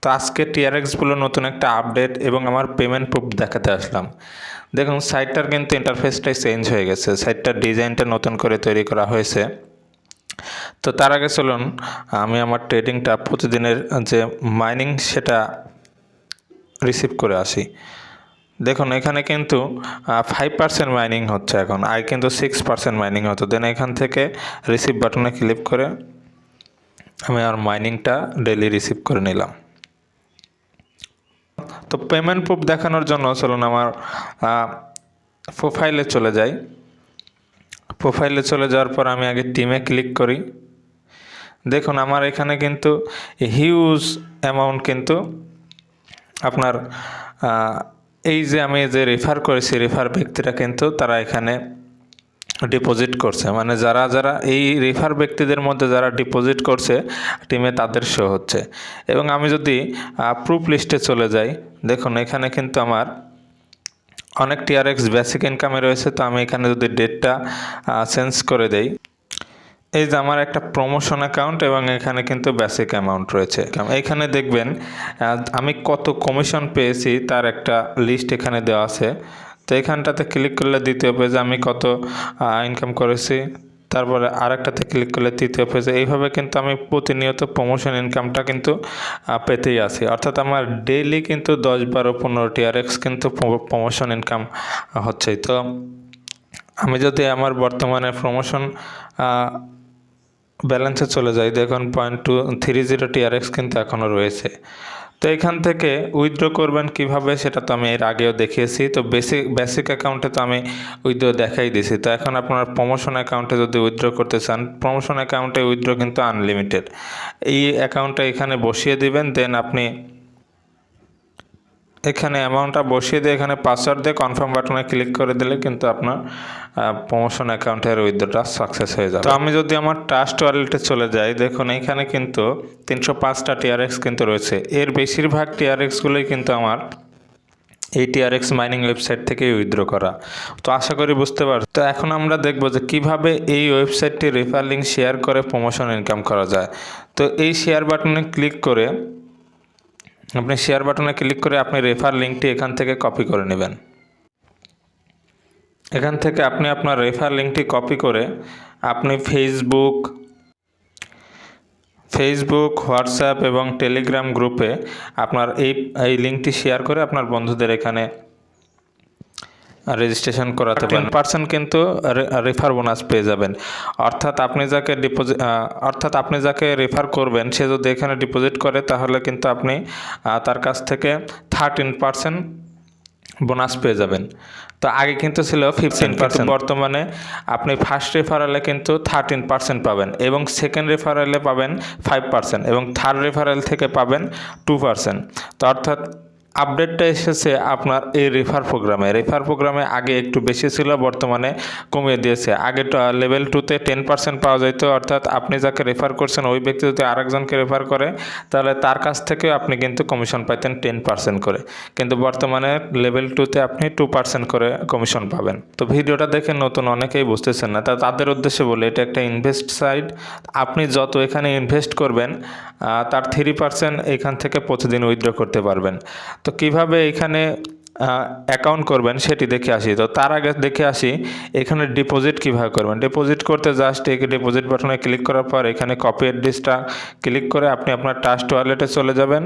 তো আজকে TRx Bule নতুন একটা আপডেট এবং আমার পেমেন্ট প্রুফ দেখাতে আসলাম। দেখুন সাইটটার কিন্তু ইন্টারফেসটাই চেঞ্জ হয়ে গেছে, সাইটটার ডিজাইনটা নতুন করে তৈরি করা হয়েছে। তো তার আগে চলুন আমি আমার ট্রেডিংটা প্রতিদিনের যে মাইনিং সেটা রিসিভ করে আসি। দেখুন এখানে কিন্তু 5% মাইনিং হচ্ছে, এখন আগে কিন্তু 6% মাইনিং হতো। দেন এখান থেকে রিসিভ বাটনে ক্লিক করে আমি আর মাইনিংটা ডেইলি রিসিভ করে নিলাম। তো পেমেন্ট প্রুফ দেখানোর জন্য চলুন আমার প্রোফাইলে চলে যাই। প্রোফাইলে চলে যাওয়ার পর আমি আগে টিমে ক্লিক করি। দেখুন আমার এখানে কিন্তু হিউজ অ্যামাউন্ট কিন্তু আপনার এই যে আমি যে রেফার করেছি, রেফার ব্যক্তিরা কিন্তু তারা এখানে ডিপোজিট করছে, মানে যারা যারা এই রেফার ব্যক্তিদের মধ্যে যারা ডিপোজিট করছে টিমে তাদের শো হচ্ছে। এবং আমি যদি প্রুফ লিস্টে চলে যাই, দেখুন এখানে কিন্তু আমার অনেক TRx বেসিক ইনকামে রয়েছে। তো আমি এখানে যদি ডেটটা চেঞ্জ করে দেই, এই যে আমার একটা প্রমোশন অ্যাকাউন্ট এবং এখানে কিন্তু বেসিক অ্যামাউন্ট রয়েছে। এখানে দেখবেন আমি কত কমিশন পেয়েছি তার একটা লিস্ট এখানে দেওয়া আছে। তো এখানটাতে ক্লিক করলে দ্বিতীয় পেজে আমি কত ইনকাম করেছি, তারপরে আরেকটাতে ক্লিক করলে তৃতীয় পেজে। এইভাবে কিন্তু আমি প্রতিনিয়ত প্রমোশন ইনকামটা কিন্তু পেতেই আছি। অর্থাৎ আমার ডেইলি কিন্তু 10, 12, 15 TRx কিন্তু প্রমোশন ইনকাম হচ্ছে। তো আমি যদি আমার বর্তমানে প্রমোশন ব্যালেন্সে চলে যাই, দেখুন 0.230 TRx কিন্তু এখনও রয়েছে। তো এখান থেকে উইথড্র করবেন কিভাবে সেটা তো আমি এর আগেও দেখিয়েছি। তো বেসিক অ্যাকাউন্টে তো আমি উইথড্র দেখাই দিয়েছি। তো এখন আপনার প্রমোশন অ্যাকাউন্টে যদি উইথড্র করতে চান, প্রমোশন অ্যাকাউন্টে উইথড্র কিন্তু আনলিমিটেড। এই অ্যাকাউন্টটা এখানে বসিয়ে দিবেন, দেন আপনি এখানে অ্যামাউন্টটা বসিয়ে দিয়ে এখানে পাসওয়ার্ড দিয়ে কনফার্ম বাটনে ক্লিক করে দিলে কিন্তু আপনার প্রমোশন অ্যাকাউন্টের উইথড্রটা সাকসেস হয়ে যাবে। তো আমি যদি আমার ট্রাস্ট ওয়ালেটে চলে যাই, দেখুন এইখানে কিন্তু 305টা TRx কিন্তু রয়েছে। এর বেশিরভাগ TRxগুলোই কিন্তু আমার এই TRx মাইনিং ওয়েবসাইট থেকে উইথড্র করা। তো আশা করি বুঝতে পারছি। তো এখন আমরা দেখব যে কিভাবে এই ওয়েবসাইটটি রেফার লিঙ্ক শেয়ার করে প্রমোশন ইনকাম করা যায়। তো এই শেয়ার বাটনে ক্লিক করে আপনি শেয়ার বাটনে ক্লিক করে আপনি রেফার লিঙ্কটি এখান থেকে কপি করে নেবেন। এখান থেকে আপনি আপনার রেফার লিঙ্কটি কপি করে আপনি ফেসবুক, হোয়াটসঅ্যাপ এবং টেলিগ্রাম গ্রুপে আপনার এই লিঙ্কটি শেয়ার করে আপনার বন্ধুদের এখানে রেজিস্ট্রেশন করাতে পারেন। 10% কিন্তু রেফার বোনাস পেয়ে যাবেন। অর্থাৎ আপনি যাকে রেফার করবেন সে যদি এখানে ডিপোজিট করে তাহলে কিন্তু আপনি তার কাছ থেকে 13% বোনাস পেয়ে যাবেন। তো আগে কিন্তু ছিল 15%, বর্তমানে আপনি ফার্স্ট রেফারেলে কিন্তু 13% পাবেন এবং সেকেন্ড রেফারেলে পাবেন 5% এবং থার্ড রেফারেল থেকে পাবেন 2%। তো অর্থাৎ আপডেটটা এসেছে আপনার এই রেফার প্রোগ্রামে আগে একটু বেশি ছিল, বর্তমানে কমিয়ে দিয়েছে। আগে লেভেল 2তে 10% পাওয়া যেত, অর্থাৎ আপনি যাকে রেফার করছেন ওই ব্যক্তি যদি আরেকজনকে রেফার করে তাহলে তার কাছ থেকে আপনি কিন্তু কমিশন পাইতেন 10% করে, কিন্তু বর্তমানে লেভেল 2তে আপনি 2% করে কমিশন পাবেন। তো ভিডিওটা দেখে নতুন অনেকেই বুঝতেছেন না, তাদের উদ্দেশ্যে বলে এটা একটা ইনভেস্ট সাইট। আপনি যত এখানে ইনভেস্ট করবেন তার 3% এখান থেকে প্রতিদিন উইথড্র করতে পারবেন। তো কিভাবে এখানে অ্যাকাউন্ট করবেন সেটি দেখে আসি। তো তার আগে দেখে আসি এখানে ডিপোজিট কিভাবে করবেন। ডিপোজিট করতে জাস্ট এই ডিপোজিট বাটনে ক্লিক করার পর এখানে কপি অ্যাড্রেসটা ক্লিক করে আপনি আপনার ট্রাস্ট ওয়ালেটে চলে যাবেন।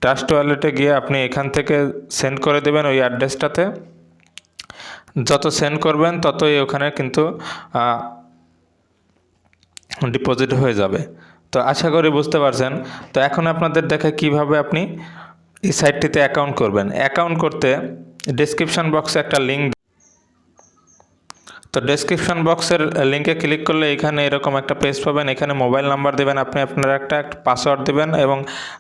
ট্রাস্ট ওয়ালেটে গিয়ে আপনি এখান থেকে সেন্ড করে দেবেন ওই অ্যাড্রেসটাতে। যত সেন্ড করবেন ততই ওখানে কিন্তু ডিপোজিট হয়ে যাবে। তো আশা করি বুঝতে পারছেন। তো এখন আপনাদের দেখে কিভাবে আপনি এই সাইটটিতে অ্যাকাউন্ট করবেন। অ্যাকাউন্ট করতে ডেসক্রিপশন বক্সে একটা লিঙ্ক, তো ডেসক্রিপশন বক্সের লিঙ্কে ক্লিক করলে এখানে এরকম একটা পেজ পাবেন। এখানে মোবাইল নাম্বার দেবেন, আপনি আপনার একটা পাসওয়ার্ড দেবেন এবং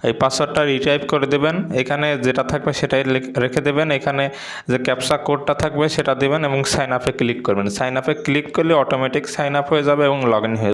এই পাসওয়ার্ডটা রিটাইপ করে দেবেন। এখানে যেটা থাকবে সেটাই রেখে দেবেন। এখানে যে ক্যাপচা কোডটা থাকবে সেটা দেবেন এবং সাইন আপে ক্লিক করবেন। সাইন আপে ক্লিক করলে অটোমেটিক সাইন আপ হয়ে যাবে এবং লগ ইন হয়ে যাবে।